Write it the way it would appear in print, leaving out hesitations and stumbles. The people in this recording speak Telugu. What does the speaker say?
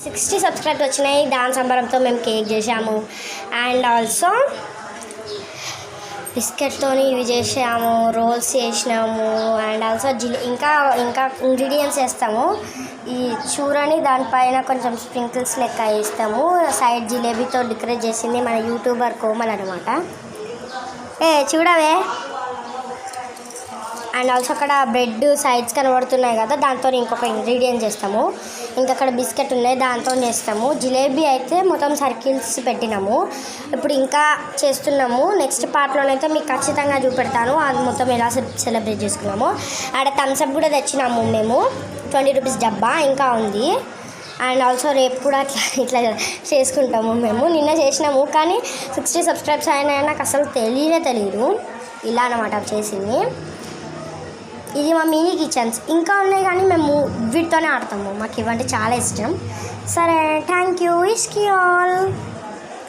60 సబ్స్క్రైబ్ వచ్చినాయి. దాని సంబరంతో మేము కేక్ చేసాము. అండ్ ఆల్సో బిస్కెట్తో ఇవి చేసాము, రోల్స్ చేసినాము. అండ్ ఆల్సో ఇంకా ఇంగ్రీడియంట్స్ వేస్తాము. ఈ చూరని దానిపైన కొంచెం స్ప్రింకిల్స్ లెక్క వేస్తాము. సైడ్ జిలేబీతో డెకరేట్ చేసింది మన యూట్యూబర్ కోమల్ అనమాట. చూడవే. అండ్ ఆల్సో అక్కడ బ్రెడ్ సైడ్స్ కనబడుతున్నాయి కదా, దాంతో ఇంకొక ఇంగ్రీడియంట్ చేస్తాము. ఇంకా అక్కడ బిస్కెట్ ఉన్నాయి, దాంతో చేస్తాము. జిలేబీ అయితే మొత్తం సర్కిల్స్ పెట్టినాము. ఇప్పుడు ఇంకా చేస్తున్నాము. నెక్స్ట్ పార్ట్లోనైతే మీకు ఖచ్చితంగా చూపెడతాను అది మొత్తం ఎలా సెలబ్రేట్ చేసుకున్నాము. ఆడ థమ్స్అప్ కూడా తెచ్చినాము మేము, 20 రూపీస్ డబ్బా ఇంకా ఉంది. అండ్ ఆల్సో రేపు కూడా ఇట్లా చేసుకుంటాము మేము. నిన్న చేసినాము కానీ 60 సబ్స్క్రైబ్స్ అయినా నాకు అసలు తెలియదు ఇలా అనమాట చేసింది. ఇది మా మినీ కిచెన్స్. ఇంకా ఉన్నాయి కానీ మేము వీటితోనే ఆడతాము. మాకు ఇవంటే చాలా ఇష్టం. సరే, thank you. Wish you all.